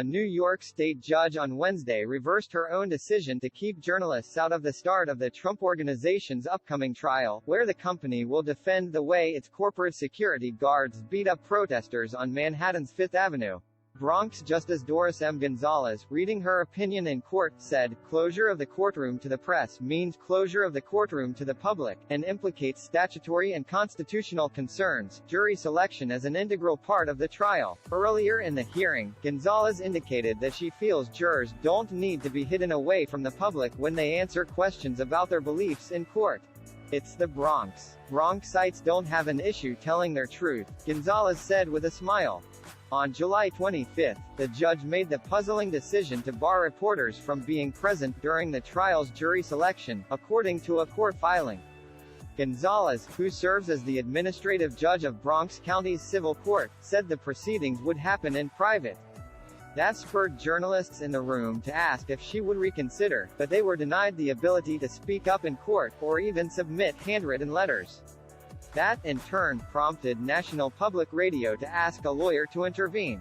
A New York State judge on Wednesday reversed her own decision to keep journalists out of the start of the Trump Organization's upcoming trial, where the company will defend the way its corporate security guards beat up protesters on Manhattan's Fifth Avenue. Bronx Justice Doris M. Gonzalez, reading her opinion in court, said, "Closure of the courtroom to the press means closure of the courtroom to the public, and implicates statutory and constitutional concerns, jury selection as an integral part of the trial." Earlier in the hearing, Gonzalez indicated that she feels jurors don't need to be hidden away from the public when they answer questions about their beliefs in court. "It's the Bronx. Bronxites don't have an issue telling their truth," Gonzalez said with a smile. On July 25, the judge made the puzzling decision to bar reporters from being present during the trial's jury selection, according to a court filing. Gonzalez, who serves as the administrative judge of Bronx County's civil court, said the proceedings would happen in private. That spurred journalists in the room to ask if she would reconsider, but they were denied the ability to speak up in court, or even submit handwritten letters. That, in turn, prompted National Public Radio to ask a lawyer to intervene.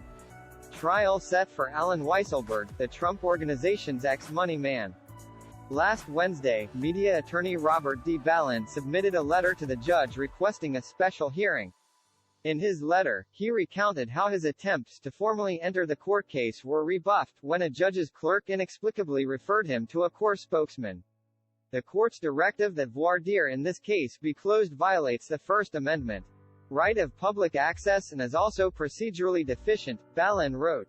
Trial set for Allen Weisselberg, the Trump Organization's ex-money man. Last Wednesday, media attorney Robert D. Ballin submitted a letter to the judge requesting a special hearing. In his letter, he recounted how his attempts to formally enter the court case were rebuffed when a judge's clerk inexplicably referred him to a court spokesman. The court's directive that voir dire in this case be closed violates the First Amendment right of public access and is also procedurally deficient, Ballin wrote.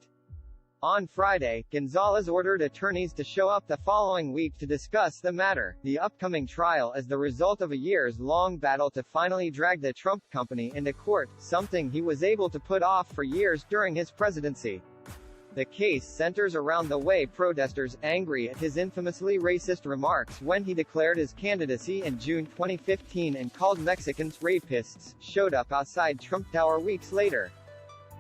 On Friday, Gonzalez ordered attorneys to show up the following week to discuss the matter. The upcoming trial is the result of a years-long battle to finally drag the Trump company into court, something he was able to put off for years during his presidency. The case centers around the way protesters, angry at his infamously racist remarks when he declared his candidacy in June 2015 and called Mexicans rapists, showed up outside Trump Tower weeks later.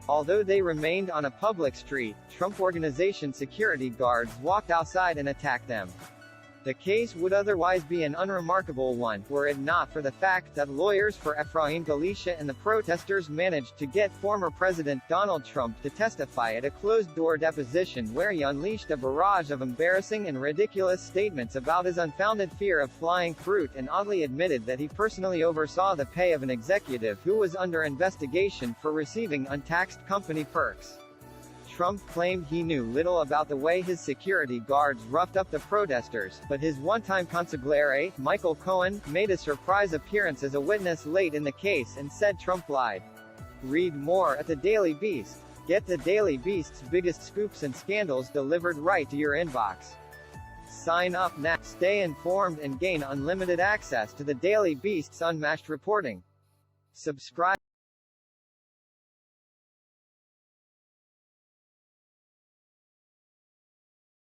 Although they remained on a public street, Trump Organization security guards walked outside and attacked them. The case would otherwise be an unremarkable one, were it not for the fact that lawyers for Efrain Galicia and the protesters managed to get former President Donald Trump to testify at a closed-door deposition where he unleashed a barrage of embarrassing and ridiculous statements about his unfounded fear of flying fruit and oddly admitted that he personally oversaw the pay of an executive who was under investigation for receiving untaxed company perks. Trump claimed he knew little about the way his security guards roughed up the protesters, but his one-time consigliere, Michael Cohen, made a surprise appearance as a witness late in the case and said Trump lied. Read more at The Daily Beast. Get The Daily Beast's biggest scoops and scandals delivered right to your inbox. Sign up now. Stay informed and gain unlimited access to The Daily Beast's unmatched reporting. Subscribe.